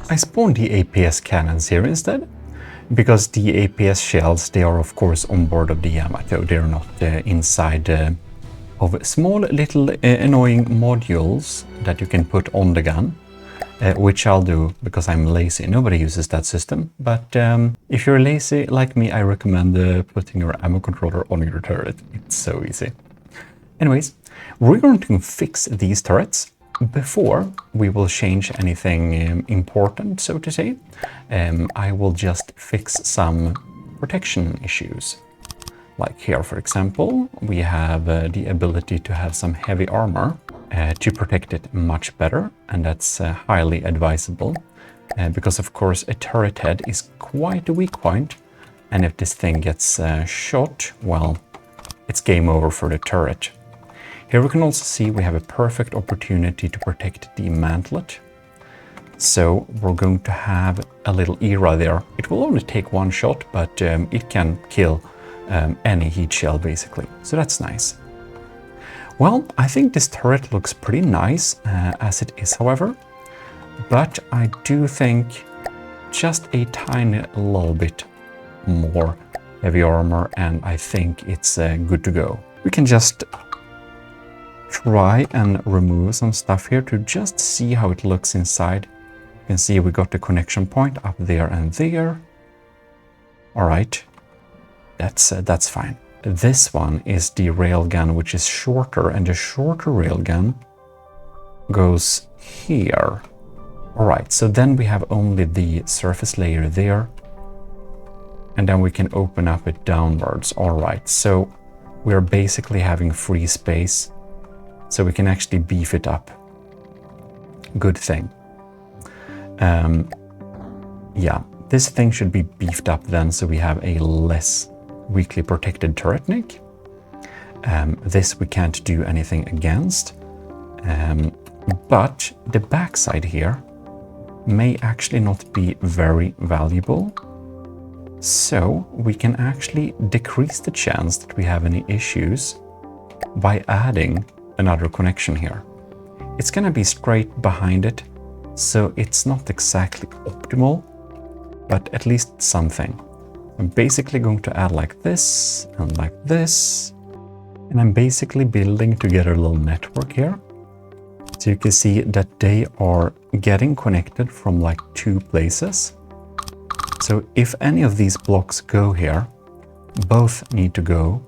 I spawned the APS cannons here instead, because the APS shells, they are of course on board of the Yamato, they're not inside of small little annoying modules that you can put on the gun, which I'll do because I'm lazy. Nobody uses that system, but if you're lazy like me, I recommend putting your ammo controller on your turret. It's so easy. Anyways, we're going to fix these turrets before we will change anything important, so to say. I will just fix some protection issues. Like here, for example, we have the ability to have some heavy armor to protect it much better, and that's highly advisable because, of course, a turret head is quite a weak point, and if this thing gets shot, well, it's game over for the turret. Here we can also see we have a perfect opportunity to protect the mantlet. So we're going to have a little era there. It will only take one shot, but it can kill any heat shell basically. So that's nice. Well, I think this turret looks pretty nice as it is, however. But I do think just a tiny little bit more heavy armor and I think it's good to go. We can just try and remove some stuff here to just see how it looks inside. You can see we got the connection point up there and there. All right, that's fine. This one is the railgun, which is shorter, and the shorter railgun goes here. All right, so then we have only the surface layer there, and then we can open up it downwards. All right, so we're basically having free space, so we can actually beef it up. Good thing. Yeah, this thing should be beefed up then, so we have a less weakly protected turret neck. This we can't do anything against, but the backside here may actually not be very valuable. So we can actually decrease the chance that we have any issues by adding another connection here. It's gonna be straight behind it, so it's not exactly optimal, but at least something. I'm basically going to add like this and like this, and I'm basically building together a little network here. So you can see that they are getting connected from like two places. So if any of these blocks go here, both need to go.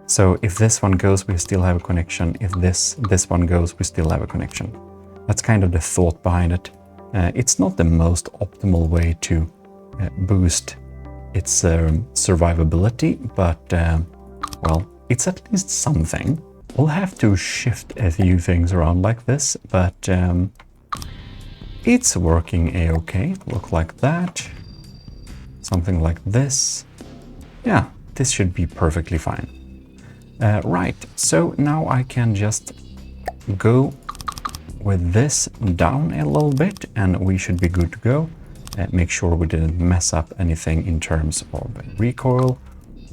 So if this one goes, we still have a connection. If this one goes, we still have a connection. That's kind of the thought behind it. It's not the most optimal way to boost its survivability, but well, it's at least something. We'll have to shift a few things around like this, but it's working a-okay. Look like that. Something like this. Yeah, this should be perfectly fine. Right, so now I can just go with this down a little bit and we should be good to go. Make sure we didn't mess up anything in terms of recoil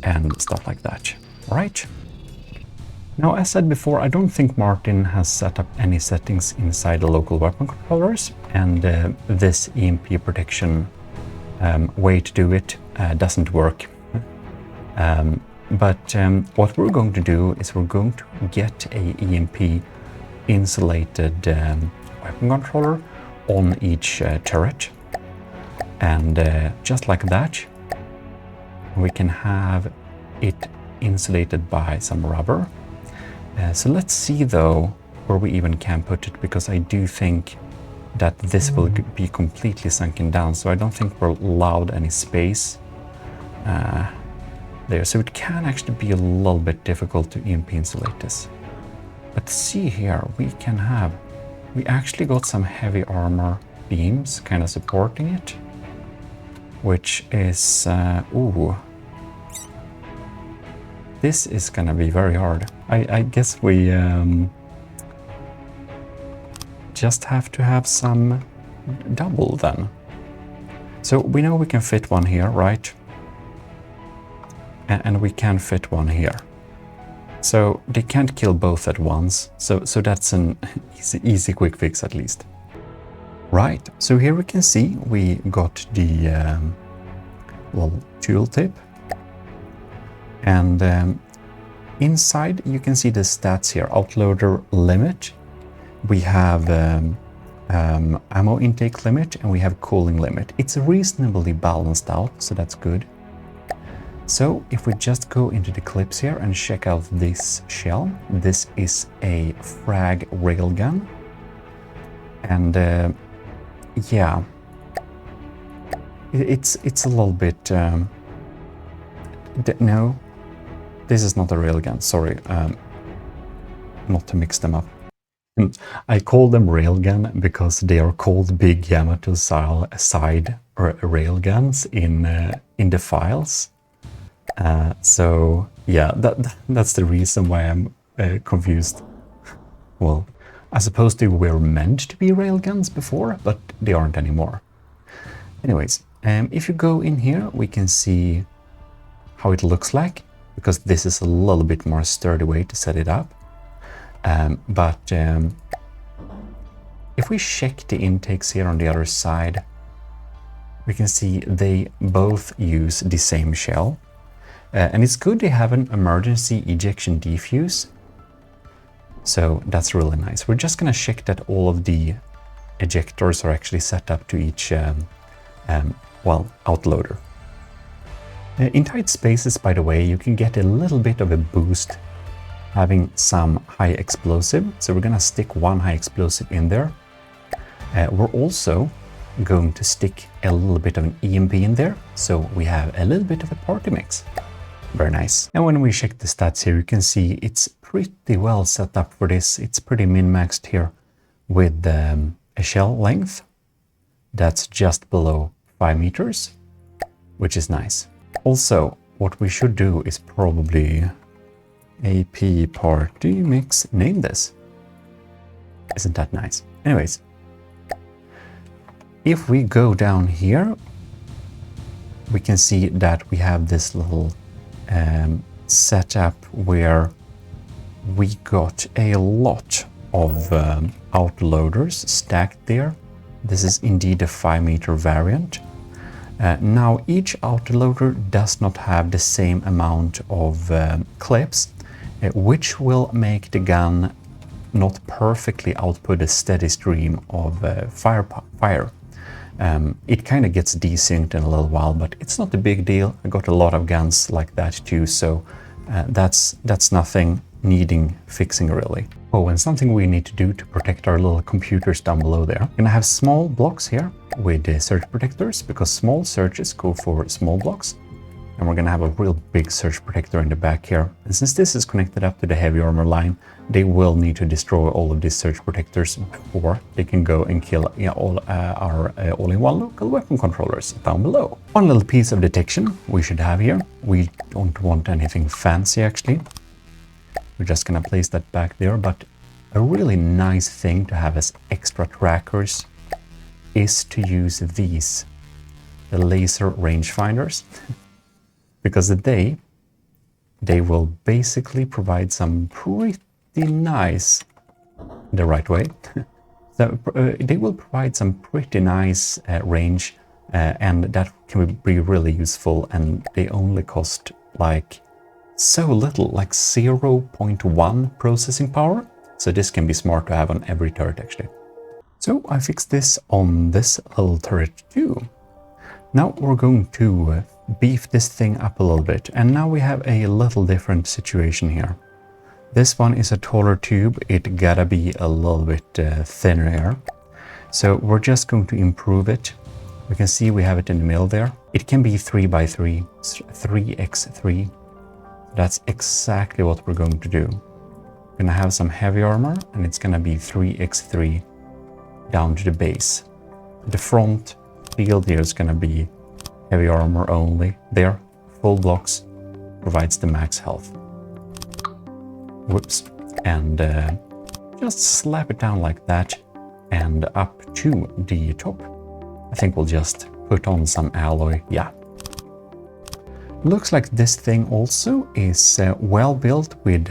and stuff like that. All right. Now, as said before, I don't think Martin has set up any settings inside the local weapon controllers, and this EMP protection way to do it doesn't work. But what we're going to do is we're going to get a EMP insulated weapon controller on each turret, and just like that we can have it insulated by some rubber. So let's see though where we even can put it, because I do think that this will be completely sunken down, so I don't think we're allowed any space there, so it can actually be a little bit difficult to EMP insulate this. But see here, we actually got some heavy armor beams kind of supporting it, which is, ooh, this is gonna be very hard. I guess we just have to have some double then. So we know we can fit one here, right? And we can fit one here. So they can't kill both at once. So that's an easy quick fix at least. Right, so here we can see we got the little tooltip, and inside you can see the stats here. Outloader limit, we have ammo intake limit, and we have cooling limit. It's reasonably balanced out, so that's good. So if we just go into the clips here and check out this shell, this is a frag railgun, and yeah, it's a little bit no, this is not a railgun, sorry, not to mix them up. I call them railgun because they are called big Yamato style side railguns in the files. So yeah, that's the reason why I'm confused. Well, I suppose they were meant to be railguns before, but they aren't anymore. Anyways, if you go in here, we can see how it looks like, because this is a little bit more sturdy way to set it up. But if we check the intakes here on the other side, we can see they both use the same shell. And it's good they have an emergency ejection defuse. So that's really nice. We're just going to check that all of the ejectors are actually set up to each, well, outloader. In tight spaces, by the way, you can get a little bit of a boost having some high explosive. So we're going to stick one high explosive in there. We're also going to stick a little bit of an EMP in there. So we have a little bit of a party mix. Very nice. And when we check the stats here, you can see it's pretty well set up for this. It's pretty min-maxed here with a shell length that's just below 5 meters, which is nice. Also, what we should do is probably AP party mix, name this. Isn't that nice? Anyways, if we go down here, we can see that we have this little setup where we got a lot of outloaders stacked there. This is indeed a 5-meter variant. Now each outloader does not have the same amount of clips, which will make the gun not perfectly output a steady stream of fire. It kind of gets desynced in a little while, but it's not a big deal. I got a lot of guns like that too, so that's nothing needing fixing really. Oh, and something we need to do to protect our little computers down below there. I'm gonna have small blocks here with surge protectors, because small surges go for small blocks. And we're gonna have a real big surge protector in the back here. And since this is connected up to the heavy armor line, they will need to destroy all of these surge protectors before they can go and kill all our all-in-one local weapon controllers down below. One little piece of detection we should have here. We don't want anything fancy actually. We're just gonna place that back there, but a really nice thing to have as extra trackers is to use these, the laser rangefinders. Because they will basically provide some pretty nice, the right way, so, they will provide some pretty nice range, and that can be really useful, and they only cost like so little, like 0.1 processing power, so this can be smart to have on every turret actually. So I fixed this on this little turret too. Now we're going to beef this thing up a little bit, and now we have a little different situation here. This one is a taller tube, it gotta be a little bit thinner here. So we're just going to improve it. We can see we have it in the middle there. It can be 3x3, 3x3. That's exactly what we're going to do. We're gonna have some heavy armor, and it's gonna be 3x3 down to the base. The front field here is gonna be heavy armor only. There, full blocks, provides the max health. Whoops. And just slap it down like that and up to the top. I think we'll just put on some alloy. Yeah. Looks like this thing also is well built with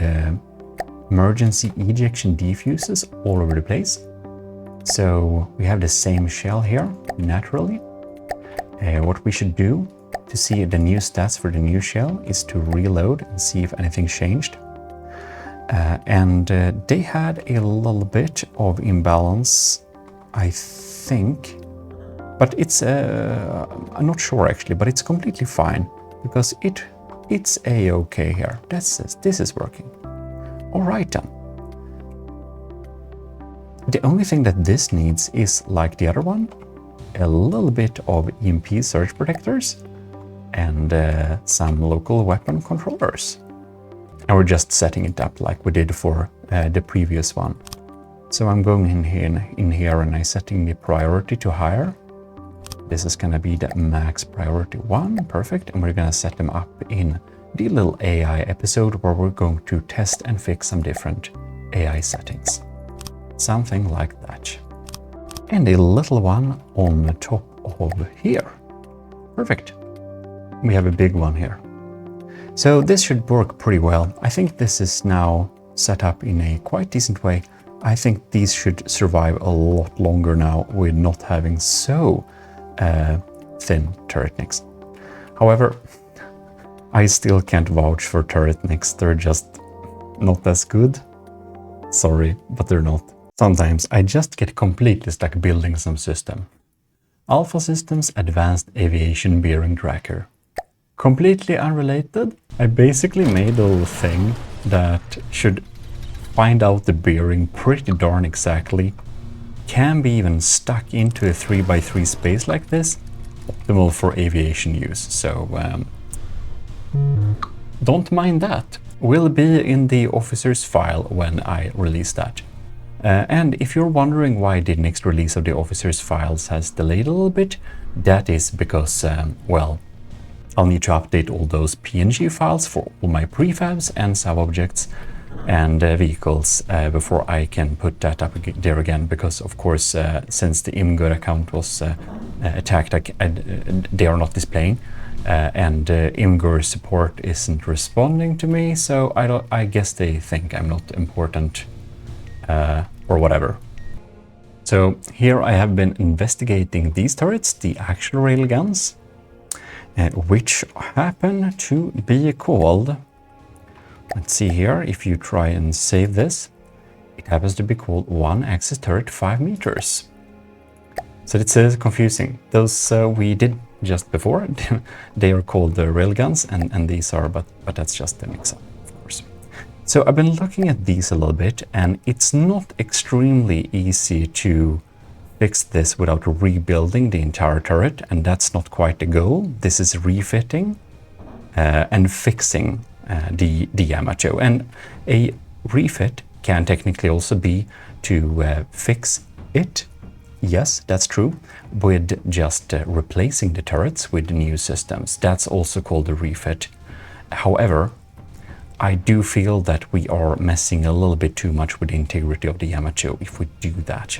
emergency ejection defuses all over the place. So we have the same shell here, naturally. What we should do to see the new stats for the new shell is to reload and see if anything changed. They had a little bit of imbalance, I think, but it's I'm not sure actually, but it's completely fine because it's a-okay here. This is working. All right then. The only thing that this needs is, like the other one, a little bit of EMP surge protectors and some local weapon controllers. And we're just setting it up like we did for the previous one. So I'm going in here and I'm setting the priority to higher. This is gonna be the max priority 1, perfect. And we're gonna set them up in the little AI episode where we're going to test and fix some different AI settings. Something like that. And a little one on the top of here. Perfect. We have a big one here. So this should work pretty well. I think this is now set up in a quite decent way. I think these should survive a lot longer now with not having so thin turret necks. However, I still can't vouch for turret necks. They're just not as good. Sorry, but they're not. Sometimes I just get completely stuck building some system. Alpha Systems Advanced Aviation Bearing Tracker. Completely unrelated, I basically made a little thing that should find out the bearing pretty darn exactly. Can be even stuck into a 3x3 space like this. Optimal for aviation use, so don't mind that. Will be in the officer's file when I release that. And if you're wondering why the next release of the officer's files has delayed a little bit, that is because, well, I'll need to update all those PNG files for all my prefabs and sub-objects and vehicles before I can put that up there again, because of course, since the Imgur account was attacked, they are not displaying, and Imgur support isn't responding to me, so I guess they think I'm not important or whatever. So here I have been investigating these turrets, the actual railguns, which happen to be called, let's see here, if you try and save this, it happens to be called 1-axis turret 5 meters. So it's confusing. Those we did just before, they are called the railguns, and these are, but that's just a mix-up, of course. So I've been looking at these a little bit, and it's not extremely easy to fix this without rebuilding the entire turret, and that's not quite the goal. This is refitting and fixing the Yamato. And a refit can technically also be to fix it. Yes, that's true, with just replacing the turrets with new systems. That's also called a refit. However, I do feel that we are messing a little bit too much with the integrity of the Yamato if we do that.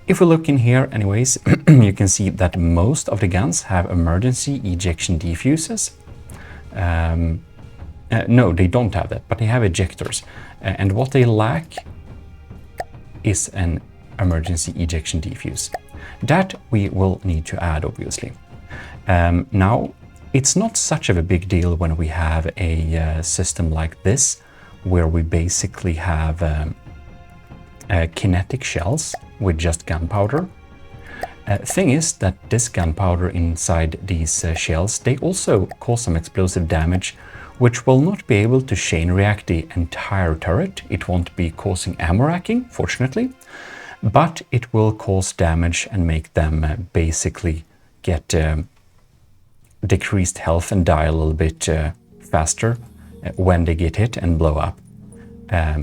If we look in here anyways, you can see that most of the guns have emergency ejection defuses. No, they don't have that, but they have ejectors. And what they lack is an emergency ejection defuse. That we will need to add, obviously. Now, it's not such of a big deal when we have a system like this, where we basically have kinetic shells with just gunpowder. Thing is that this gunpowder inside these shells, they also cause some explosive damage, which will not be able to chain react the entire turret. It won't be causing ammo racking, fortunately, but it will cause damage and make them basically get decreased health and die a little bit faster when they get hit and blow up,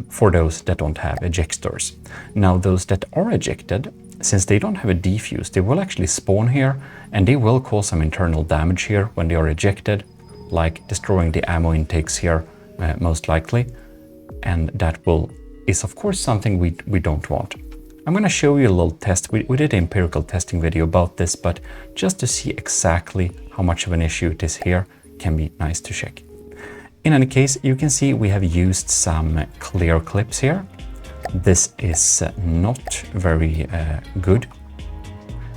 for those that don't have ejectors. Now, those that are ejected, since they don't have a defuse, they will actually spawn here, and they will cause some internal damage here when they are ejected, like destroying the ammo intakes here, most likely, and that is of course something we don't want. I'm going to show you a little test. We did an empirical testing video about this, but just to see exactly how much of an issue it is here can be nice to check. In any case, you can see we have used some clear clips here This is not very good.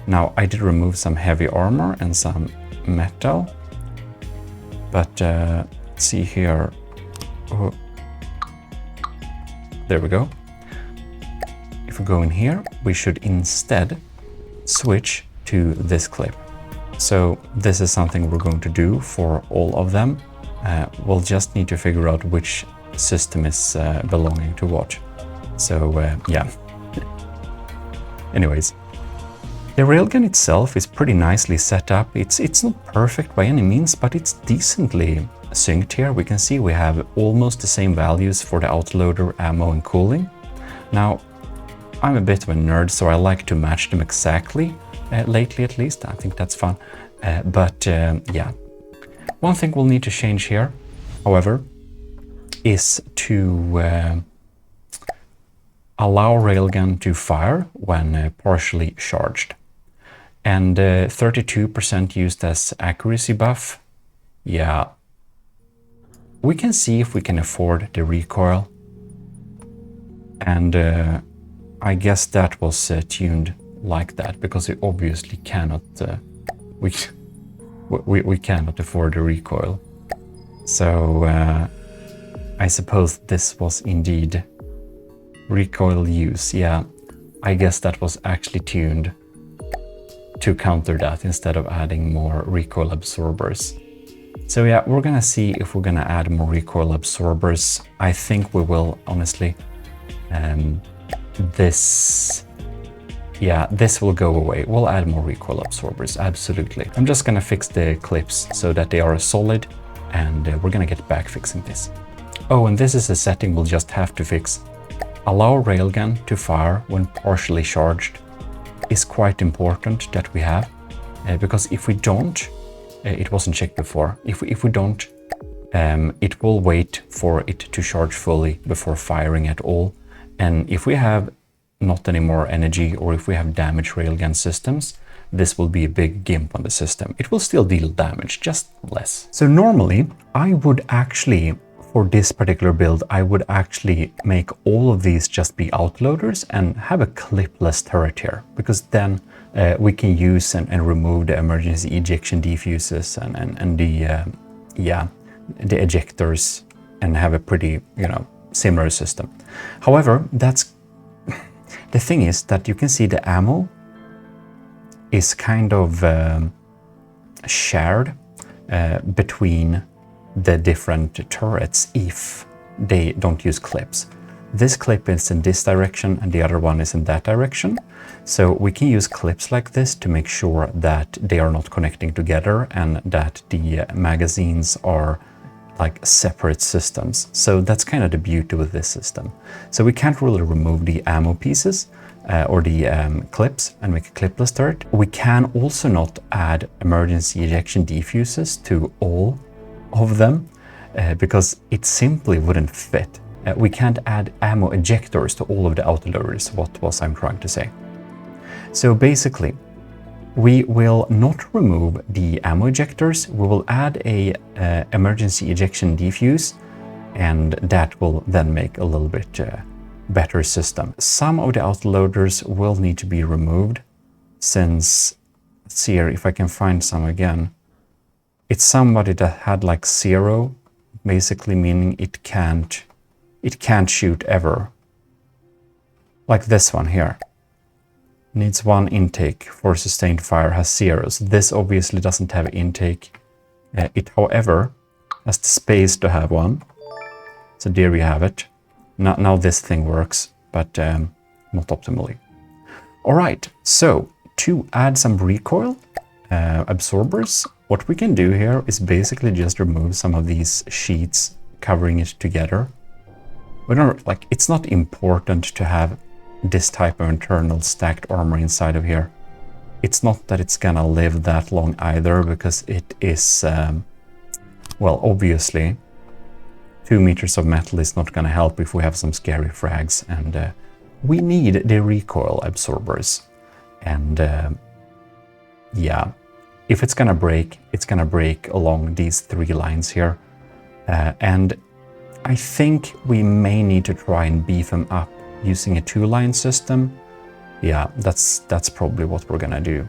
Now, I did remove some heavy armor and some metal, but let's see here. Oh. There we go. If we go in here, we should instead switch to this clip. So this is something we're going to do for all of them. We'll just need to figure out which system is belonging to what. So yeah. Anyways, the railgun itself is pretty nicely set up. It's not perfect by any means, but it's decently synced here. We can see we have almost the same values for the autoloader, ammo and cooling. Now, I'm a bit of a nerd, so I like to match them exactly, lately at least. I think that's fun. But yeah, one thing we'll need to change here, however, is to allow railgun to fire when partially charged. And 32% used as accuracy buff. Yeah, we can see if we can afford the recoil. And I guess that was tuned like that because we obviously cannot we cannot afford the recoil. So I suppose this was indeed recoil use. Yeah, I guess that was actually tuned to counter that instead of adding more recoil absorbers. So yeah, we're gonna see if we're gonna add more recoil absorbers. I think we will, honestly. This will go away. We'll add more recoil absorbers, absolutely. I'm just gonna fix the clips so that they are solid, and we're gonna get back fixing this. Oh, and this is a setting we'll just have to fix. Allow railgun to fire when partially charged is quite important that we have, because if we don't, it wasn't checked before. If we don't, it will wait for it to charge fully before firing at all. And if we have not any more energy, or if we have damaged railgun systems, this will be a big gimp on the system. It will still deal damage, just less. So normally, I would actually, for this particular build, I would actually make all of these just be outloaders and have a clipless turret here, because then we can use and remove the emergency ejection defuses and the ejectors and have a pretty, similar system. However, that's the thing is that you can see the ammo is kind of shared between the different turrets if they don't use clips. This clip is in this direction and the other one is in that direction. So we can use clips like this to make sure that they are not connecting together and that the magazines are like separate systems. So that's kind of the beauty with this system. So we can't really remove the ammo pieces or the clips and make a clipless turret. We can also not add emergency ejection defuses to all of them because it simply wouldn't fit. We can't add ammo ejectors to all of the autoloaders, what was I'm trying to say. So basically, we will not remove the ammo ejectors, we will add a emergency ejection defuse, and that will then make a little bit better system. Some of the autoloaders will need to be removed since, let's see here if I can find some again. It's somebody that had like 0, basically meaning it can't shoot ever. Like this one here. Needs 1 intake for sustained fire, has 0. So this obviously doesn't have intake. It, however, has the space to have one. So there you have it. Now this thing works, but not optimally. All right, so to add some recoil absorbers, what we can do here is basically just remove some of these sheets covering it together. We don't, like, it's not important to have this type of internal stacked armor inside of here. It's not that it's gonna live that long either, because it is, well, obviously 2 meters of metal is not gonna help if we have some scary frags, and we need the recoil absorbers. And yeah, if it's gonna break along these 3 lines here. And I think we may need to try and beef them up using a 2-line system. Yeah, that's probably what we're gonna do.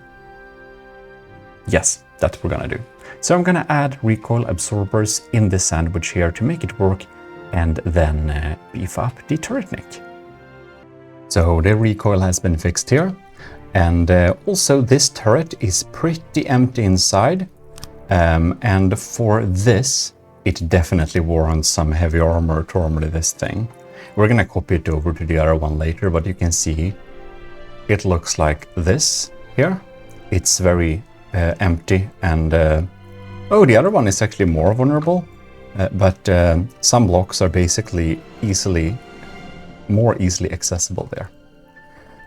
Yes, that's what we're gonna do. So I'm gonna add recoil absorbers in the sandwich here to make it work, and then beef up the turret neck. So the recoil has been fixed here, and also this turret is pretty empty inside, and for this it definitely warrants some heavy armor to armor this thing. We're gonna copy it over to the other one later, but you can see it looks like this here. It's very empty, and oh, the other one is actually more vulnerable, but some blocks are basically more easily accessible there.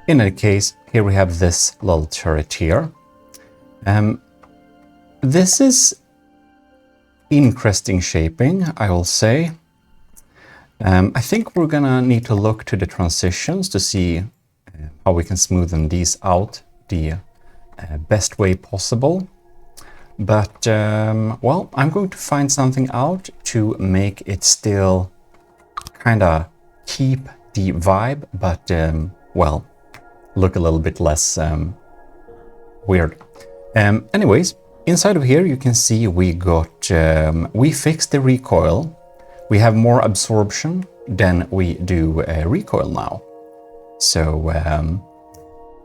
In any case, here we have this little turret here. This is interesting shaping, I will say. I think we're gonna need to look to the transitions to see how we can smoothen these out the best way possible. But, well, I'm going to find something out to make it still kind of keep the vibe, but, well, look a little bit less weird. Anyways, inside of here you can see we got, we fixed the recoil. We have more absorption than we do recoil now. So,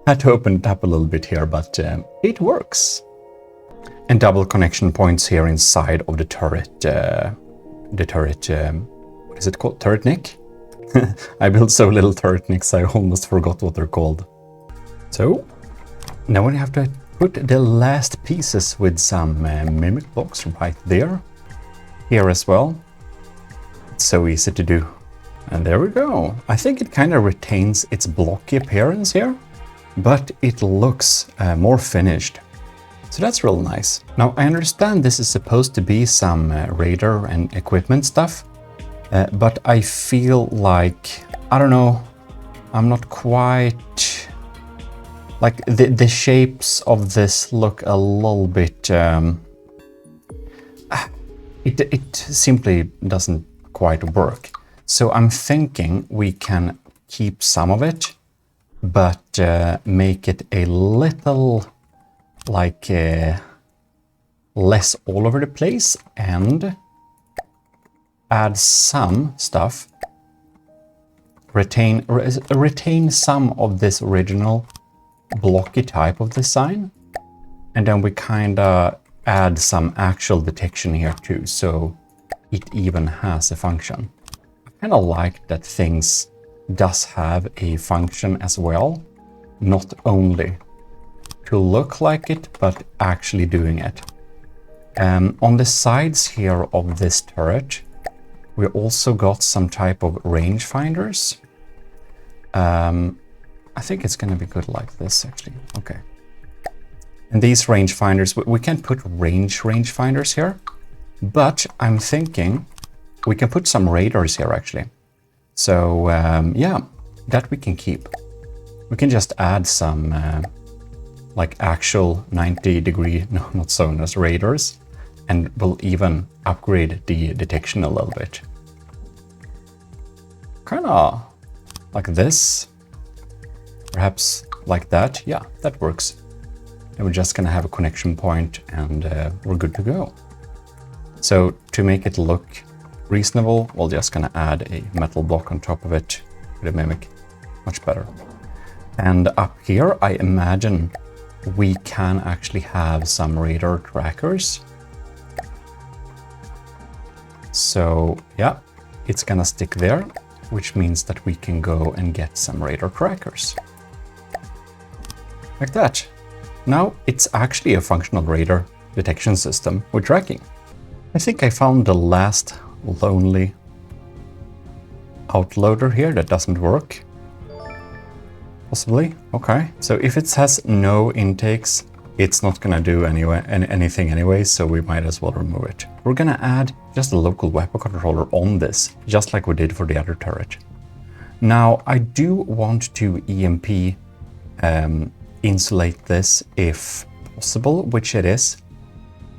had to open it up a little bit here, but it works. And double connection points here inside of the turret, what is it called? Turret neck? I built so little turret necks, I almost forgot what they're called. So, now we have to put the last pieces with some mimic blocks right there. Here as well. It's so easy to do. And there we go. I think it kind of retains its blocky appearance here, but it looks more finished. So that's real nice. Now I understand this is supposed to be some radar and equipment stuff, but I feel like, I don't know, I'm not quite, like the shapes of this look a little bit, it simply doesn't quite work. So I'm thinking we can keep some of it, but make it a little like less all over the place, and add some stuff, retain some of this original blocky type of design, and then we kind of add some actual detection here too, so it even has a function. I kind of like that things does have a function as well, not only to look like it, but actually doing it. On the sides here of this turret, we also got some type of rangefinders. I think it's going to be good like this, actually. Okay. And these rangefinders, we can put rangefinders here, but I'm thinking we can put some radars here, actually. So, yeah, that we can keep. We can just add some like actual 90-degree, no, not sonars, radars, and we'll even upgrade the detection a little bit. Kind of like this, perhaps like that. Yeah, that works. And we're just gonna have a connection point, and we're good to go. So to make it look reasonable, we're just gonna add a metal block on top of it with a mimic. Much better. And up here, I imagine we can actually have some radar trackers. So yeah, it's gonna stick there, which means that we can go and get some radar trackers. Like that. Now it's actually a functional radar detection system with tracking. I think I found the last lonely outloader here that doesn't work. Possibly. Okay. So if it has no intakes, it's not gonna do anything anyway, so we might as well remove it. We're gonna add just a local weapon controller on this, just like we did for the other turret. Now, I do want to EMP insulate this if possible, which it is.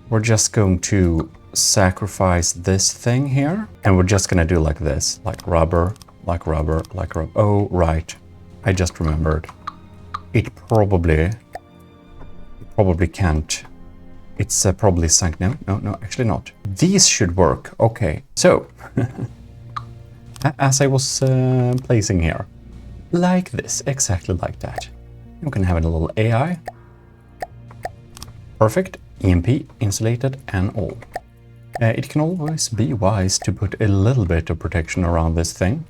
We're just going to sacrifice this thing here, and we're just gonna do like this, like rubber like rubber, like rubber. Oh, right. I just remembered. It probably can't. It's probably sunk. No, actually not. These should work. Okay, so as I was placing here, like this, exactly like that. You can have a little AI. Perfect. EMP, insulated, and all. It can always be wise to put a little bit of protection around this thing.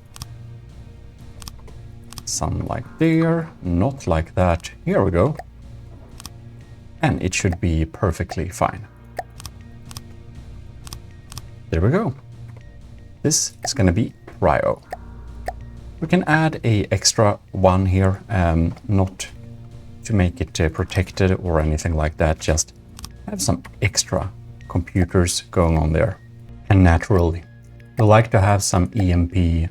Some like there, not like that. Here we go. And it should be perfectly fine. There we go. This is going to be Ryo. We can add a extra one here, not to make it protected or anything like that, just have some extra computers going on there. And naturally, we like to have some EMP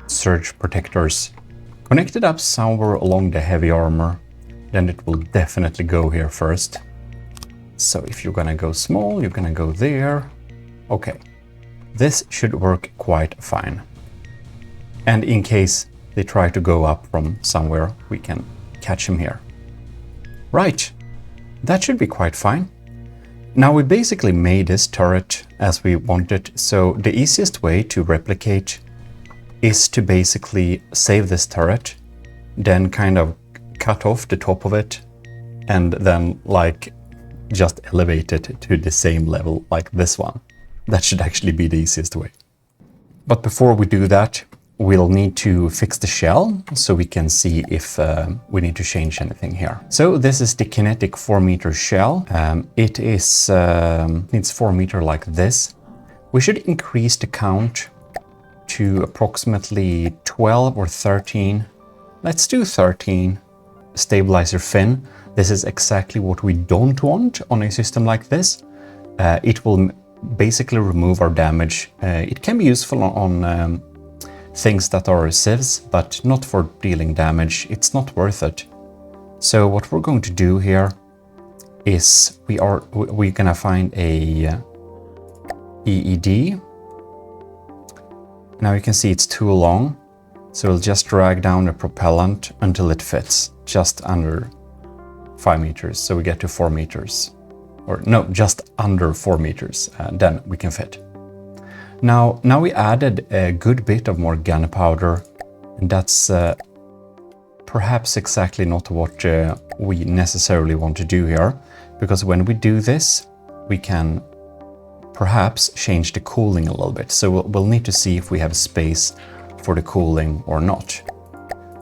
surge protectors connected up somewhere along the heavy armor. Then it will definitely go here first. So if you're gonna go small, you're gonna go there. Okay, this should work quite fine. And in case they try to go up from somewhere, we can catch them here. Right, that should be quite fine. Now we basically made this turret as we wanted, so the easiest way to replicate is to basically save this turret, then kind of cut off the top of it, and then like just elevate it to the same level like this one. That should actually be the easiest way. But before we do that, we'll need to fix the shell so we can see if we need to change anything here. So this is the kinetic 4-meter shell. It is needs 4 meter like this. We should increase the count to approximately 12 or 13. Let's do 13. Stabilizer fin. This is exactly what we don't want on a system like this. It will basically remove our damage. It can be useful on things that are civs, but not for dealing damage. It's not worth it. So what we're going to do here is we're gonna find a EED. Now you can see it's too long, so we'll just drag down the propellant until it fits just under 5 meters. So we get to 4 meters, or no, just under 4 meters. Then we can fit. Now we added a good bit of more gunpowder, and that's perhaps exactly not what we necessarily want to do here, because when we do this, we can perhaps change the cooling a little bit. So we'll need to see if we have space for the cooling or not.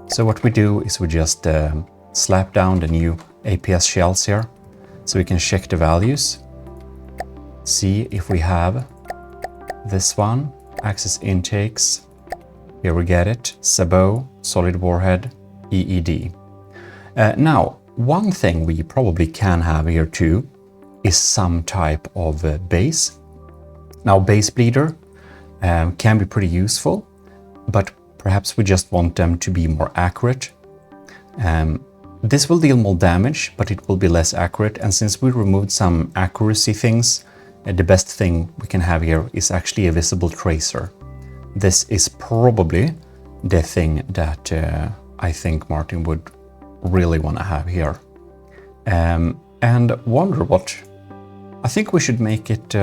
So what we do is we just slap down the new APS shells here, so we can check the values, see if we have this one, access intakes. Here we get it, sabot, solid warhead, EED. Now, one thing we probably can have here too is some type of base. Now, base bleeder can be pretty useful, but perhaps we just want them to be more accurate. This will deal more damage, but it will be less accurate. And since we removed some accuracy things, the best thing we can have here is actually a visible tracer. This is probably the thing that I think Martin would really want to have here. And wonder what... I think we should make it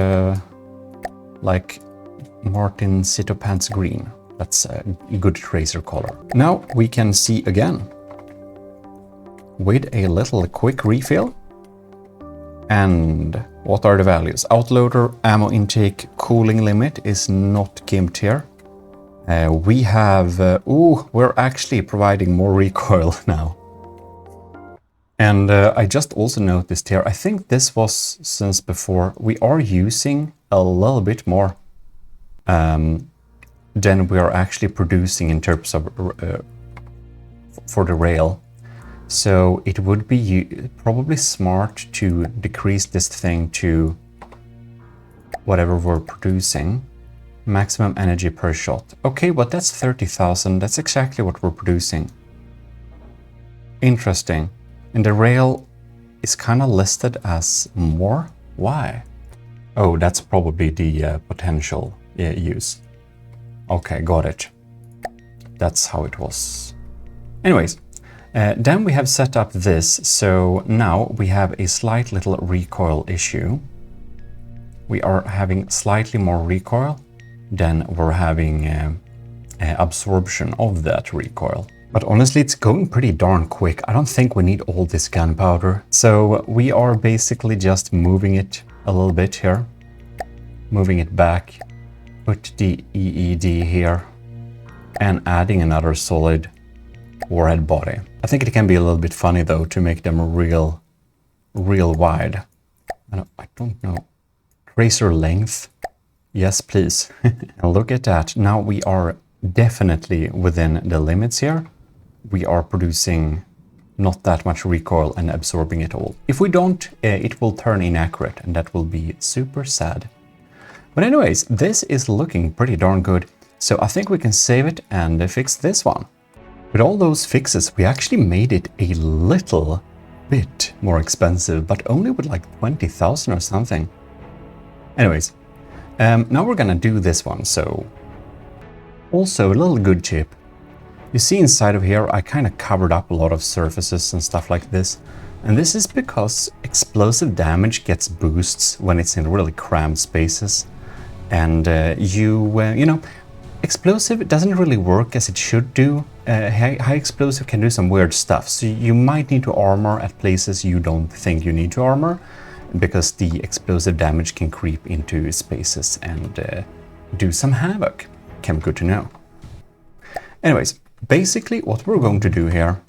like martincitopants green. That's a good tracer color. Now we can see again with a little quick refill. And what are the values? Outloader, ammo intake, cooling limit is not gimped here. We have, we're actually providing more recoil now. And I just also noticed here, I think this was since before, we are using a little bit more than we are actually producing in terms of for the rail. So it would be probably smart to decrease this thing to whatever we're producing. Maximum energy per shot. Okay, but that's 30,000. That's exactly what we're producing. Interesting. And the rail is kind of listed as more. Why? Oh, that's probably the potential use. Okay, got it. That's how it was. Anyways, then we have set up this, so now we have a slight little recoil issue. We are having slightly more recoil than we're having absorption of that recoil. But honestly, it's going pretty darn quick. I don't think we need all this gunpowder. So we are basically just moving it a little bit here. Moving it back. Put the EED here. And adding another solid warhead body. I think it can be a little bit funny though to make them real wide. I don't know. Tracer length. Yes, please. And look at that. Now we are definitely within the limits here. We are producing not that much recoil and absorbing it all. If we don't, it will turn inaccurate and that will be super sad. But anyways, this is looking pretty darn good. So I think we can save it and fix this one. With all those fixes, we actually made it a little bit more expensive, but only with like 20,000 or something. Anyways, now we're gonna do this one. So also a little good tip. You see inside of here, I kind of covered up a lot of surfaces and stuff like this. And this is because explosive damage gets boosts when it's in really cramped spaces. And you know, explosive doesn't really work as it should do. High explosive can do some weird stuff. So you might need to armor at places you don't think you need to armor, because the explosive damage can creep into spaces and do some havoc. Can be good to know. Anyways, basically what we're going to do here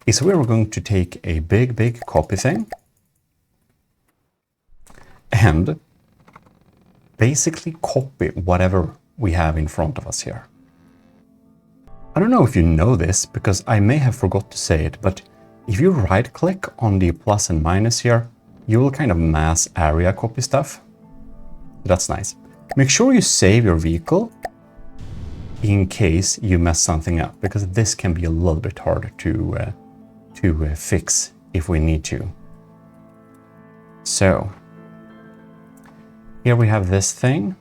is we're going to take a big copy thing and basically copy whatever we have in front of us here. I don't know if you know this, because I may have forgot to say it, but if you right click on the plus and minus here, you will kind of mass area copy stuff. That's nice. Make sure you save your vehicle in case you mess something up, because this can be a little bit harder to fix if we need to. So here we have this thing.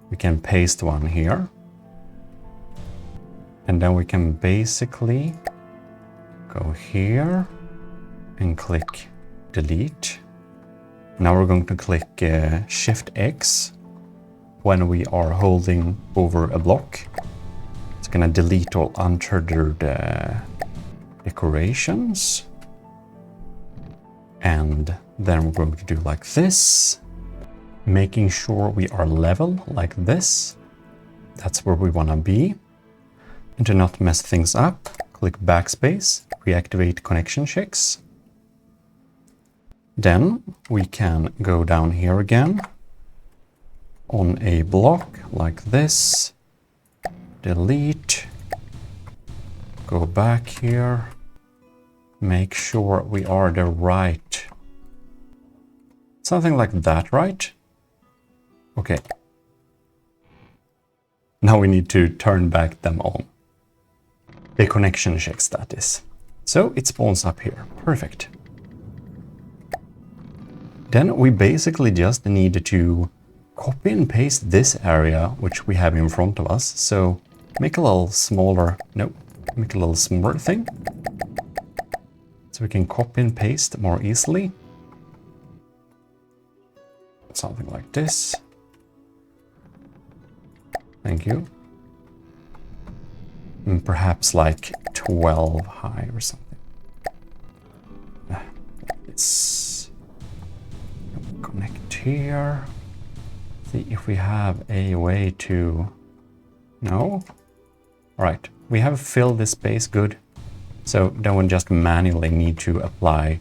We can paste one here. And then we can basically go here and click delete. Now we're going to click Shift X when we are holding over a block. It's gonna delete all untethered decorations. And then we're going to do like this, making sure we are level like this. That's where we wanna be. And to not mess things up, click backspace, reactivate connection checks. Then we can go down here again on a block like this, delete, go back here, make sure we are the right, something like that, right? Okay. Now we need to turn back them on. The connection checks, that is. So it spawns up here. Perfect. Then we basically just need to copy and paste this area, which we have in front of us. So make a little smaller, no, make a little smaller thing. So we can copy and paste more easily. Something like this. Thank you. And perhaps like 12 high or something. Let's connect here. See if we have a way to... No? Alright, we have filled this space, good. So then we just manually need to apply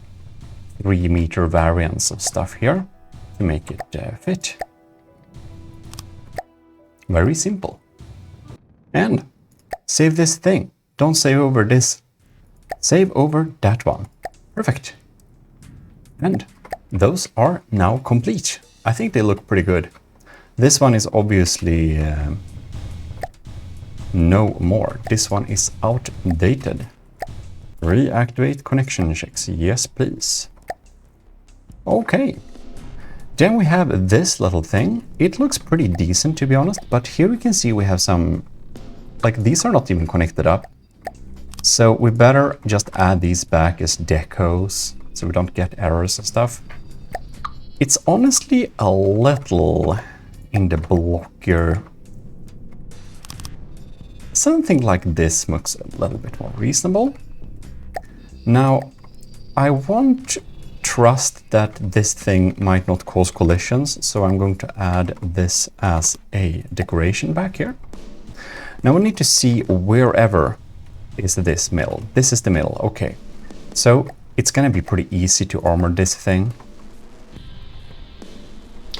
3 meter variants of stuff here to make it fit. Very simple. And save this thing. Don't save over this. Save over that one. Perfect. And those are now complete. I think they look pretty good. This one is obviously no more. This one is outdated. Reactivate connection checks. Yes, please. Okay. Then we have this little thing. It looks pretty decent, to be honest, but here we can see we have some, like, these are not even connected up. So we better just add these back as decos so we don't get errors and stuff. It's honestly a little in the blocker. Something like this looks a little bit more reasonable. Now, I won't trust that this thing might not cause collisions, so I'm going to add this as a decoration back here. Now we need to see wherever is this middle. This is the middle, okay. So it's gonna be pretty easy to armor this thing.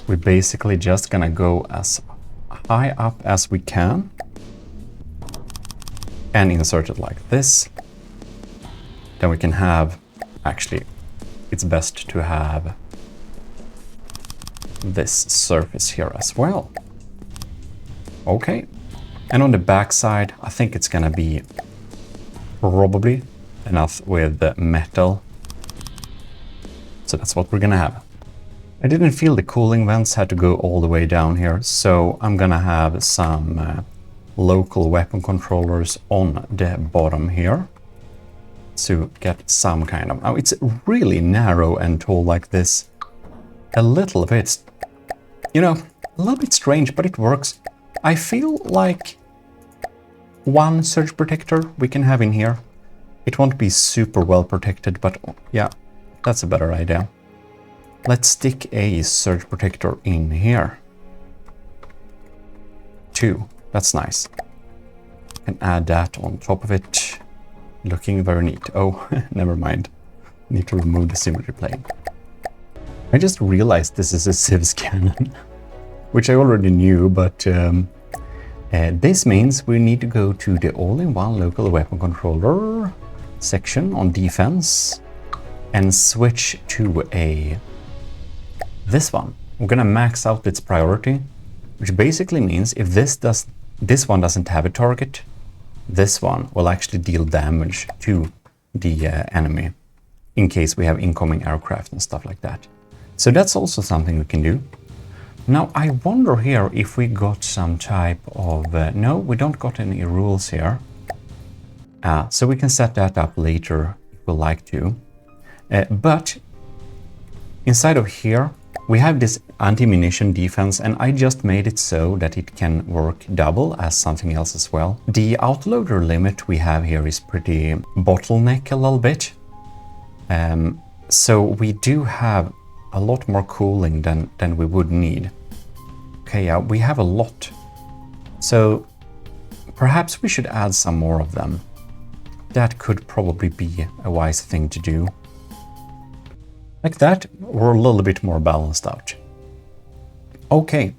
We're basically just gonna go as high up as we can and insert it like this. Then we can have, actually, it's best to have this surface here as well. Okay. And on the back side, I think it's gonna be probably enough with the metal. So that's what we're gonna have. I didn't feel the cooling vents had to go all the way down here, so I'm gonna have some local weapon controllers on the bottom here to get some kind of... Now it's really narrow and tall like this. A little bit, you know, a little bit strange, but it works. I feel like one surge protector we can have in here. It won't be super well protected, but yeah, that's a better idea. Let's stick a surge protector in here. 2, that's nice. And add that on top of it. Looking very neat. Oh, never mind. Need to remove the symmetry plane. I just realized this is a Civs cannon, which I already knew, but this means we need to go to the all-in-one local weapon controller section on defense and switch to this one. We're gonna max out its priority, which basically means if this one doesn't have a target, this one will actually deal damage to the enemy in case we have incoming aircraft and stuff like that. So that's also something we can do. Now I wonder here if we got some type of... no, we don't got any rules here. So we can set that up later if we like to. But inside of here, we have this anti-munition defense, and I just made it so that it can work double as something else as well. The autoloader limit we have here is pretty bottleneck a little bit. So we do have a lot more cooling than we would need. Okay, yeah, we have a lot. So perhaps we should add some more of them. That could probably be a wise thing to do. Like that, we're a little bit more balanced out. Okay.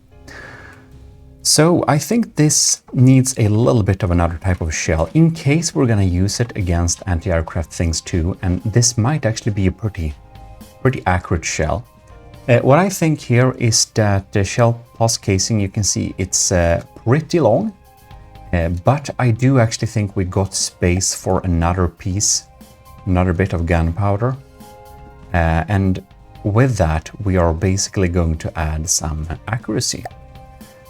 So I think this needs a little bit of another type of shell in case we're gonna use it against anti-aircraft things too, and this might actually be a pretty accurate shell. What I think here is that the shell plus casing, you can see it's pretty long, but I do actually think we got space for another piece, another bit of gunpowder. And with that, we are basically going to add some accuracy.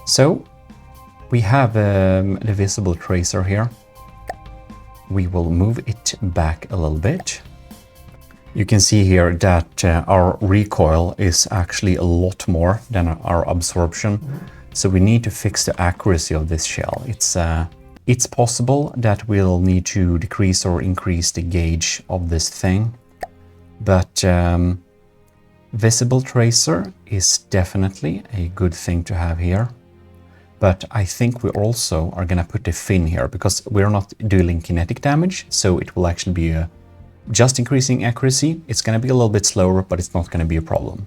So we have the visible tracer here. We will move it back a little bit. You can see here that our recoil is actually a lot more than our absorption. So we need to fix the accuracy of this shell. It's possible that we'll need to decrease or increase the gauge of this thing. But visible tracer is definitely a good thing to have here. But I think we also are gonna put a fin here because we're not dealing kinetic damage, so it will actually be just increasing accuracy. It's gonna be a little bit slower, but it's not gonna be a problem.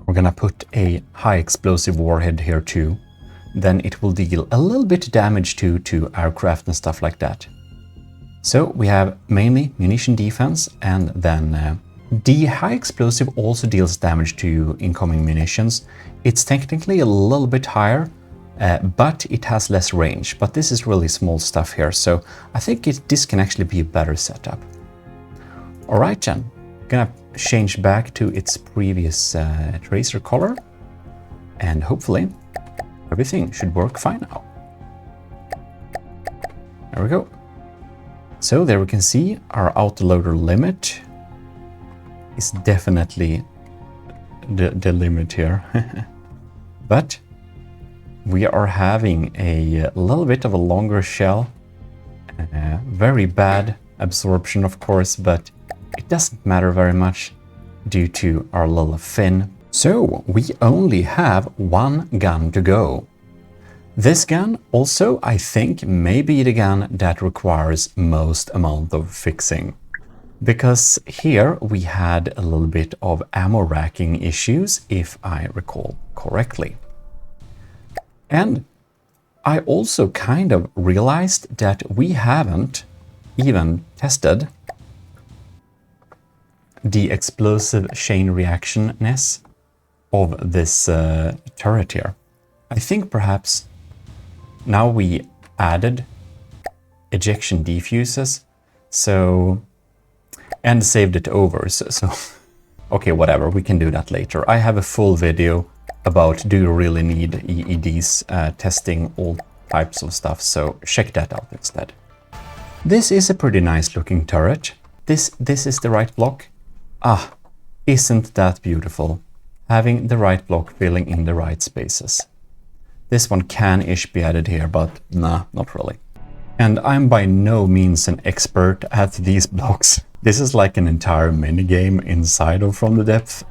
We're gonna put a high explosive warhead here too. Then it will deal a little bit damage to aircraft and stuff like that. So we have mainly munition defense, and then the high explosive also deals damage to incoming munitions. It's technically a little bit higher, but it has less range. But this is really small stuff here, so I think this can actually be a better setup. Alright then, gonna change back to its previous tracer color, and hopefully everything should work fine now. There we go. So there we can see our autoloader limit is definitely the limit here. But we are having a little bit of a longer shell. Very bad absorption, of course, but it doesn't matter very much due to our little fin. So we only have one gun to go. This gun also, I think, may be the gun that requires most amount of fixing. Because here we had a little bit of ammo racking issues, if I recall correctly. And I also kind of realized that we haven't even tested the explosive chain reactionness of this turret here. I think perhaps now we added ejection defuses, so, and saved it over, so okay, whatever, we can do that later. I have a full video about do you really need EEDs, testing all types of stuff, so check that out instead. This is a pretty nice looking turret. This is the right block. Ah, isn't that beautiful? Having the right block filling in the right spaces. This one can-ish be added here, but nah, not really. And I'm by no means an expert at these blocks. This is like an entire minigame inside of From the Depth,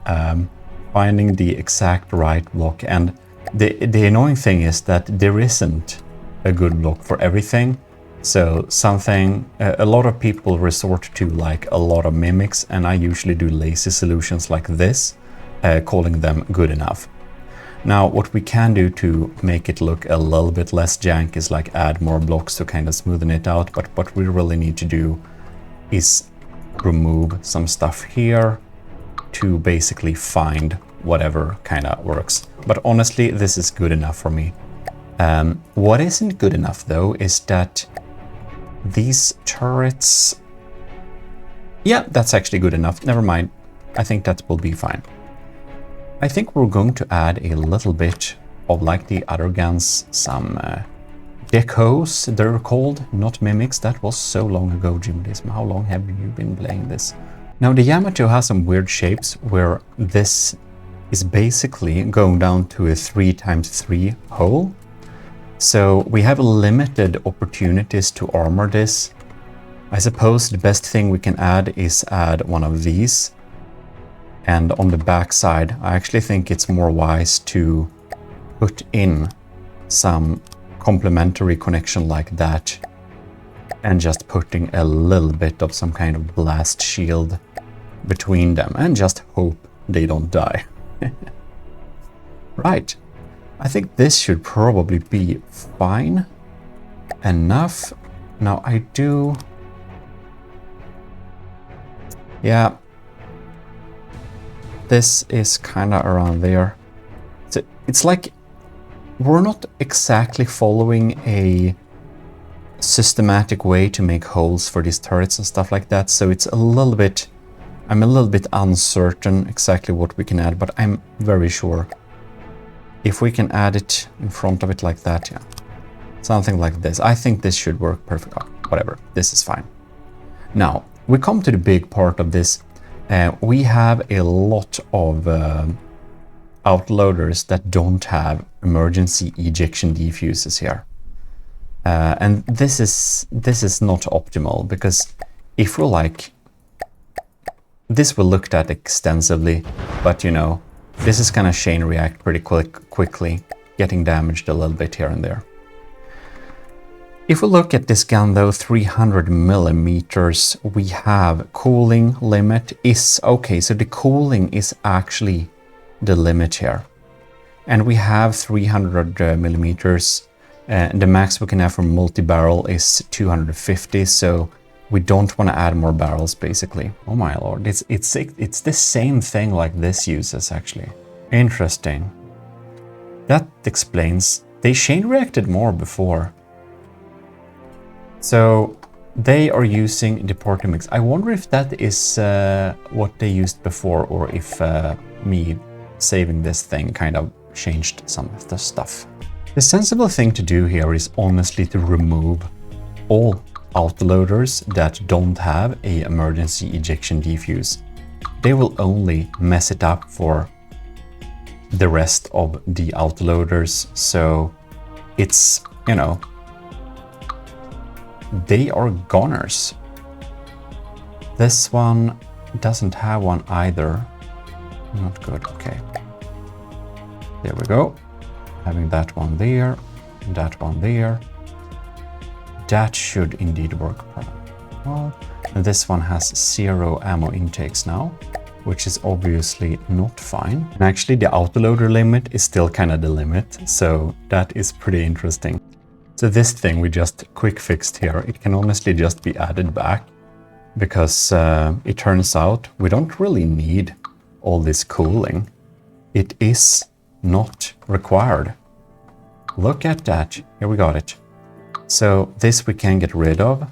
finding the exact right block. And the annoying thing is that there isn't a good block for everything. So something a lot of people resort to, like a lot of mimics, and I usually do lazy solutions like this, calling them good enough. Now, what we can do to make it look a little bit less jank is like add more blocks to kind of smoothen it out, but what we really need to do is remove some stuff here to basically find whatever kind of works. But honestly, this is good enough for me. What isn't good enough though is that these turrets... Yeah, that's actually good enough. Never mind. I think that will be fine. I think we're going to add a little bit of, like the other guns, some geckos, they're called, not mimics. That was so long ago, Gmodism. How long have you been playing this? Now, the Yamato has some weird shapes where this is basically going down to a 3x3 hole. So we have limited opportunities to armor this. I suppose the best thing we can add is add one of these. And on the back side, I actually think it's more wise to put in some complementary connection like that and just putting a little bit of some kind of blast shield between them and just hope they don't die. Right. I think this should probably be fine enough. Now I do... Yeah. This is kind of around there. So it's like we're not exactly following a systematic way to make holes for these turrets and stuff like that. So it's a little bit... I'm a little bit uncertain exactly what we can add, but I'm very sure. If we can add it in front of it like that, yeah. Something like this. I think this should work perfectly. Whatever, this is fine. Now, we come to the big part of this. We have a lot of outloaders that don't have emergency ejection defuses here. And this is not optimal, because if we're like... This we looked at extensively, but you know, this is gonna chain react pretty quickly, getting damaged a little bit here and there. If we look at this gun though, 300 millimeters, we have cooling limit is... Okay, so the cooling is actually the limit here. And we have 300 millimeters. The max we can have for multi-barrel is 250, so we don't want to add more barrels basically. Oh my lord, it's the same thing like this uses actually. Interesting. That explains. They chain reacted more before. So they are using the party mix. I wonder if that is what they used before, or if me saving this thing kind of changed some of the stuff. The sensible thing to do here is honestly to remove all autoloaders that don't have a emergency ejection defuse. They will only mess it up for the rest of the autoloaders, so it's, you know, they are goners. This one doesn't have one either. Not good, okay. There we go. Having that one there, that one there. That should indeed work well. And this one has 0 ammo intakes now, which is obviously not fine. And actually the autoloader limit is still kind of the limit, so that is pretty interesting. So this thing we just quick fixed here, it can honestly just be added back, because it turns out we don't really need all this cooling. It is not required. Look at that, here we got it. So this we can get rid of,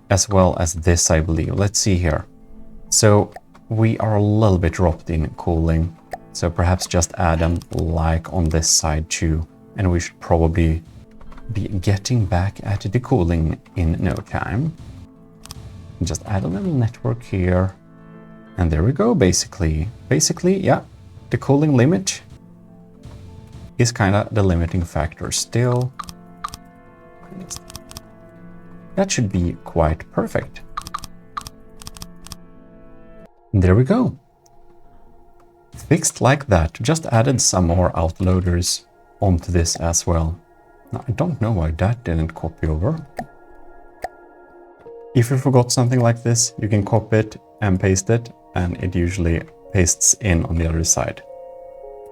as well as this, I believe. Let's see here. So we are a little bit dropped in cooling, so perhaps just add them like on this side too, and we should probably be getting back at the cooling in no time. Just add a little network here, and there we go. Basically, yeah, the cooling limit is kind of the limiting factor still. That should be quite perfect. And there we go. Fixed like that. Just added some more outloaders onto this as well. Now, I don't know why that didn't copy over. If you forgot something like this, you can copy it and paste it, and it usually pastes in on the other side.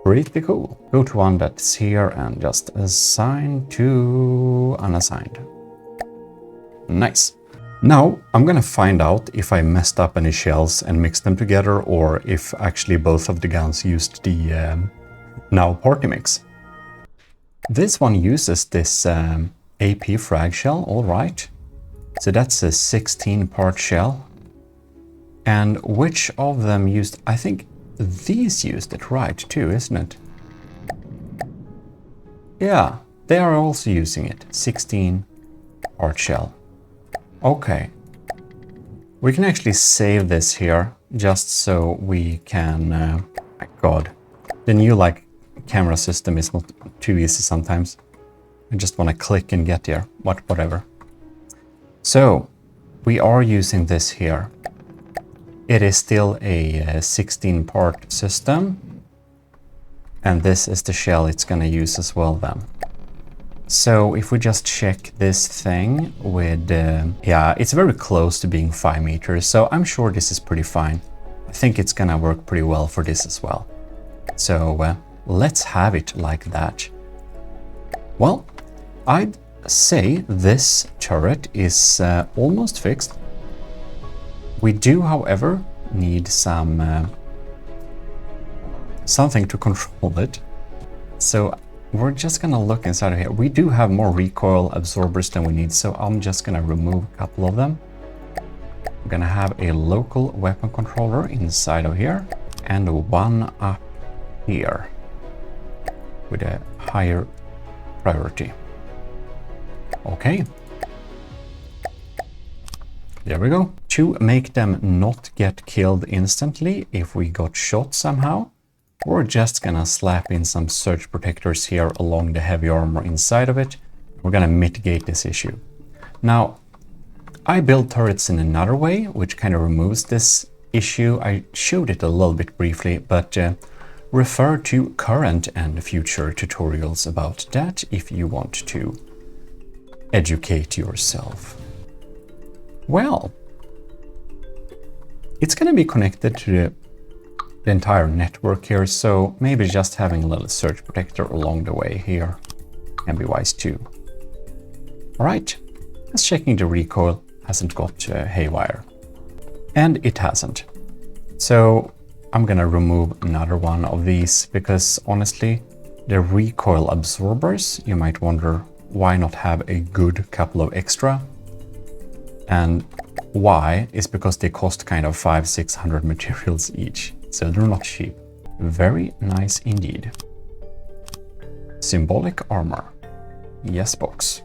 Pretty cool. Go to one that's here and just assign to unassigned. Nice. Now I'm gonna find out if I messed up any shells and mixed them together, or if actually both of the guns used the now party mix. This one uses this AP frag shell, all right. So that's a 16-part shell. And which of them used, I think these used it right too, isn't it? Yeah, they are also using it, 16-part shell. Okay. We can actually save this here, just so we can, my god. The new camera system is not too easy sometimes. I just want to click and get here, whatever. So, we are using this here. It is still a 16-part system, and this is the shell it's going to use as well then. So if we just check this thing with, yeah, it's very close to being 5 meters, so I'm sure this is pretty fine. I think it's gonna work pretty well for this as well. So let's have it like that. Well, I'd say this turret is almost fixed. We do, however, need some something to control it. So we're just gonna look inside of here. We do have more recoil absorbers than we need, so I'm just gonna remove a couple of them. We're gonna have a local weapon controller inside of here, and one up here with a higher priority. Okay. There we go. To make them not get killed instantly if we got shot somehow, we're just gonna slap in some surge protectors here along the heavy armor inside of it. We're gonna mitigate this issue. Now, I build turrets in another way, which kind of removes this issue. I showed it a little bit briefly, but refer to current and future tutorials about that if you want to educate yourself. Well, it's gonna be connected to the entire network here, so maybe just having a little surge protector along the way here can be wise too. All right, just checking the recoil hasn't got haywire, and it hasn't. So I'm gonna remove another one of these, because honestly, the recoil absorbers, you might wonder why not have a good couple of extra? And why is because they cost kind of 500-600 materials each, so they're not cheap. Very nice indeed. Symbolic armor. Yes, box.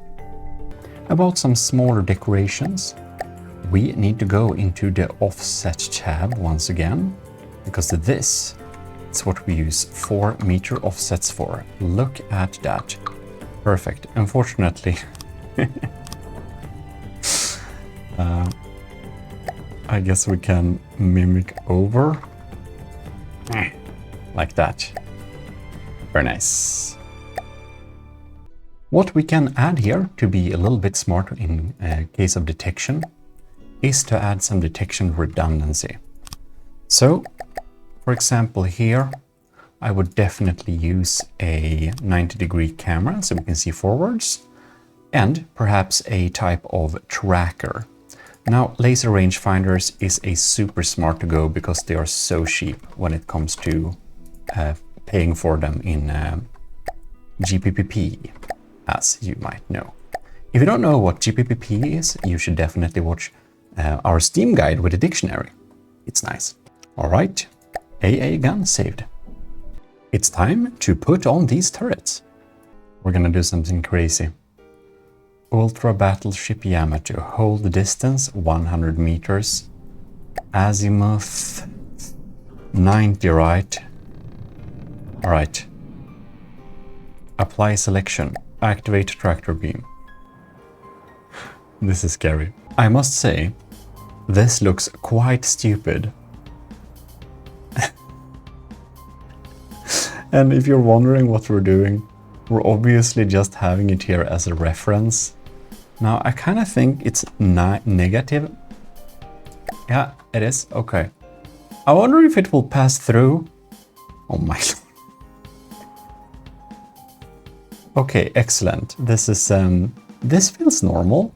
About some smaller decorations, we need to go into the offset tab once again, because this is what we use 4-meter offsets for. Look at that. Perfect. Unfortunately, I guess we can mimic over like that. Very nice. What we can add here to be a little bit smarter in case of detection is to add some detection redundancy. So, for example here, I would definitely use a 90-degree camera so we can see forwards, and perhaps a type of tracker. Now, laser rangefinders is a super smart to go because they are so cheap when it comes to paying for them in GPPP, as you might know. If you don't know what GPPP is, you should definitely watch our Steam guide with a dictionary. It's nice. All right, AA gun saved. It's time to put on these turrets. We're gonna do something crazy. Ultra Battleship Yamato, hold distance 100 meters, azimuth 90, right? All right. Apply selection, activate tractor beam. This is scary. I must say, this looks quite stupid. And if you're wondering what we're doing, we're obviously just having it here as a reference. Now, I kind of think it's negative. Yeah, it is. Okay. I wonder if it will pass through. Oh my lord. Okay, excellent. This is, this feels normal.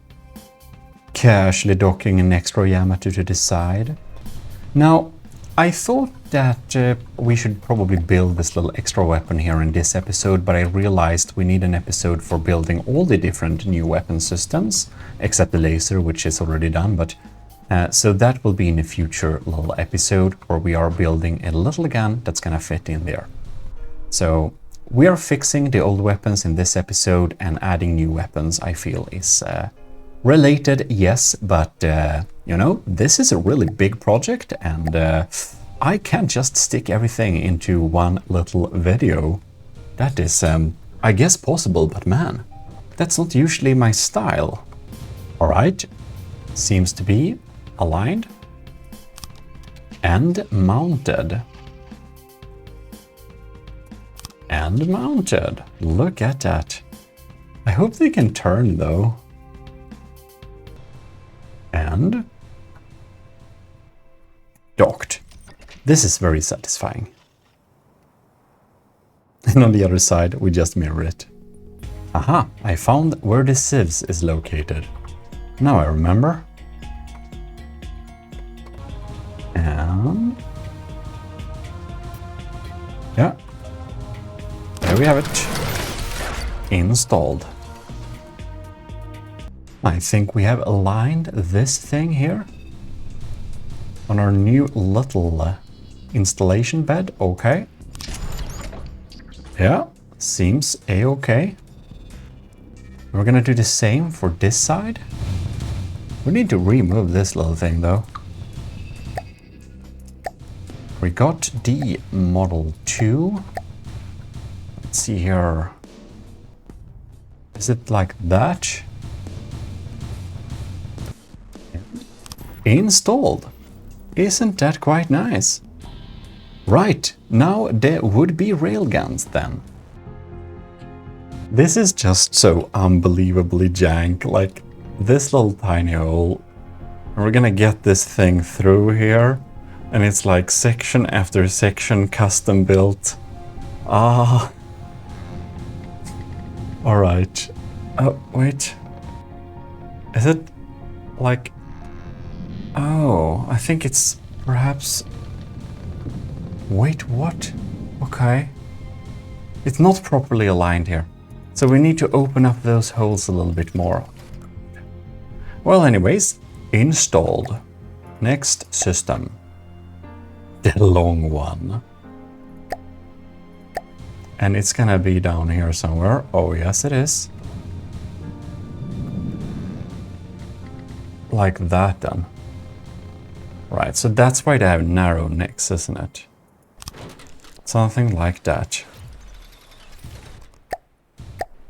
Casually docking an extra Yamato to the side. Now, I thought that we should probably build this little extra weapon here in this episode, but I realized we need an episode for building all the different new weapon systems, except the laser, which is already done. But so that will be in a future little episode where we are building a little gun that's gonna fit in there. So we are fixing the old weapons in this episode and adding new weapons, I feel is related, yes, but you know, this is a really big project, and I can't just stick everything into one little video. That is, I guess, possible, but man, that's not usually my style. All right, seems to be aligned and mounted. And mounted. Look at that. I hope they can turn though. And docked. This is very satisfying. And on the other side, we just mirror it. Aha, I found where the sieves is located. Now I remember. And yeah, there we have it. Installed. I think we have aligned this thing here on our new little installation bed. Okay. Yeah, seems a-okay. We're gonna do the same for this side. We need to remove this little thing though. We got the Model 2. Let's see here. Is it like that? Installed. Isn't that quite nice? Right, now there would be railguns then. This is just so unbelievably jank, like this little tiny hole. We're gonna get this thing through here, and it's like section after section custom built. Ah. Alright. Oh, wait. Is it like... Oh, I think it's perhaps... Wait, what? Okay. It's not properly aligned here. So we need to open up those holes a little bit more. Well, anyways, installed. Next system. The long one. And it's gonna be down here somewhere. Oh, yes, it is. Like that then. Right, so that's why they have narrow necks, isn't it? Something like that.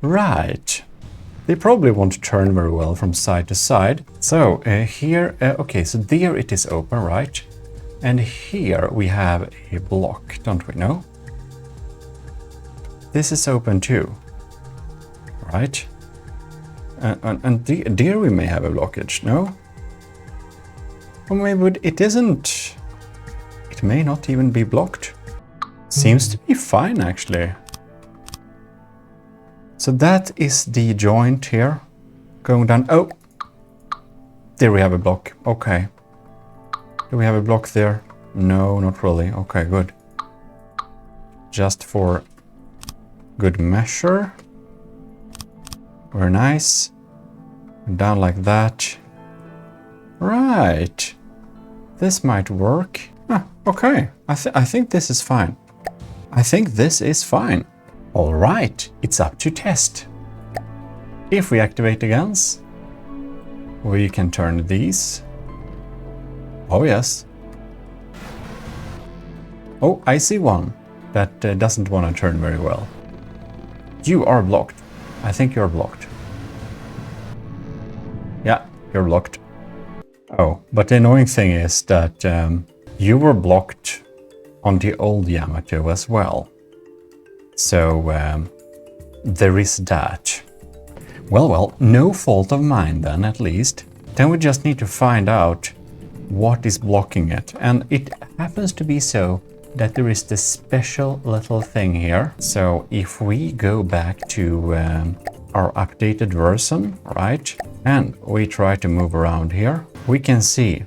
Right. They probably won't turn very well from side to side. So here, okay, so there it is open, right? And here we have a block, don't we? No? This is open too, right? And there we may have a blockage, no? Or maybe it isn't. It may not even be blocked. Seems to be fine, actually. So that is the joint here, going down. Oh, there we have a block. Okay. Do we have a block there? No, not really. Okay, good. Just for good measure. Very nice. Down like that. Right. This might work. Ah, okay. I think this is fine. I think this is fine. All right, it's up to test. If we activate the guns, we can turn these. Oh, yes. Oh, I see one that doesn't want to turn very well. You are blocked. I think you're blocked. Yeah, you're blocked. Oh, but the annoying thing is that you were blocked on the old Yamato as well. So there is that. Well, no fault of mine then, at least. Then we just need to find out what is blocking it. And it happens to be so that there is this special little thing here. So if we go back to our updated version, right, and we try to move around here, we can see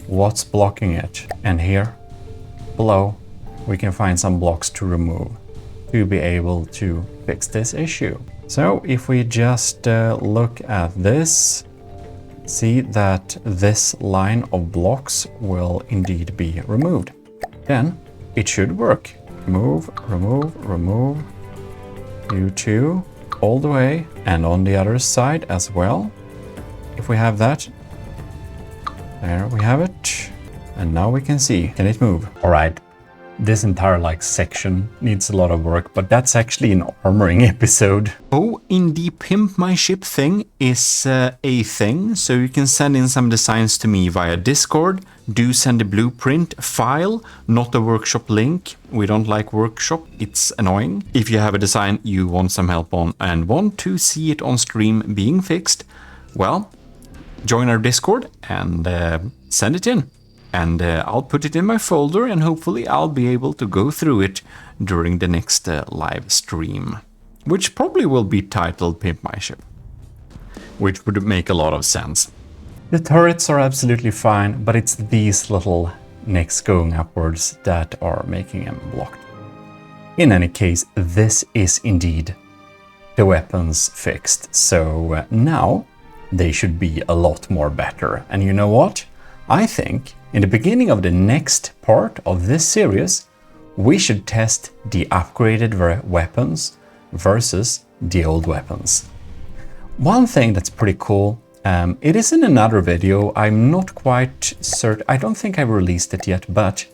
what's blocking it. And here below, we can find some blocks to remove to be able to fix this issue. So if we just look at this, see that this line of blocks will indeed be removed. Then it should work. Remove, remove, remove. You two, all the way, and on the other side as well. If we have that, there we have it. And now we can see, can it move? All right. This entire section needs a lot of work, but that's actually an armoring episode. Oh, in the Pimp My Ship thing is a thing, so you can send in some designs to me via Discord. Do send a blueprint file, not a workshop link. We don't like workshop, it's annoying. If you have a design you want some help on and want to see it on stream being fixed, well, join our Discord and send it in. And I'll put it in my folder and hopefully I'll be able to go through it during the next live stream. Which probably will be titled Pimp My Ship. Which would make a lot of sense. The turrets are absolutely fine, but it's these little necks going upwards that are making them blocked. In any case, this is indeed the weapons fixed. So now they should be a lot more better. And you know what? I think in the beginning of the next part of this series, we should test the upgraded weapons versus the old weapons. One thing that's pretty cool, it is in another video, I'm not quite certain, I don't think I've released it yet, but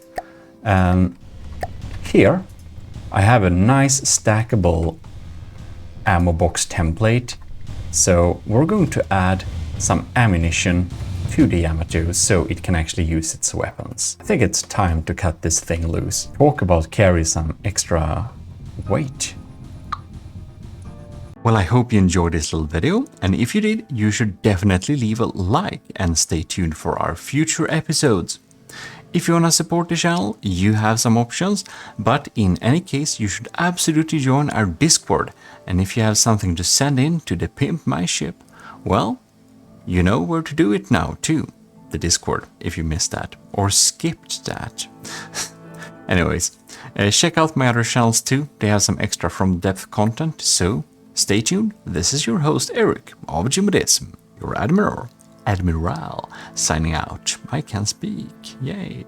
here I have a nice stackable ammo box template. So we're going to add some ammunition to the Yamato so it can actually use its weapons. I think it's time to cut this thing loose. Talk about carry some extra weight. Well, I hope you enjoyed this little video, and if you did, you should definitely leave a like and stay tuned for our future episodes. If you want to support the channel, you have some options, but in any case, you should absolutely join our Discord, and if you have something to send in to the Pimp My Ship, well, you know where to do it now too, the Discord, if you missed that or skipped that. Anyways, check out my other channels too, they have some extra from depth content, so Stay tuned, this is your host Eric of Gmodism, your Admiral, signing out. I can speak, yay.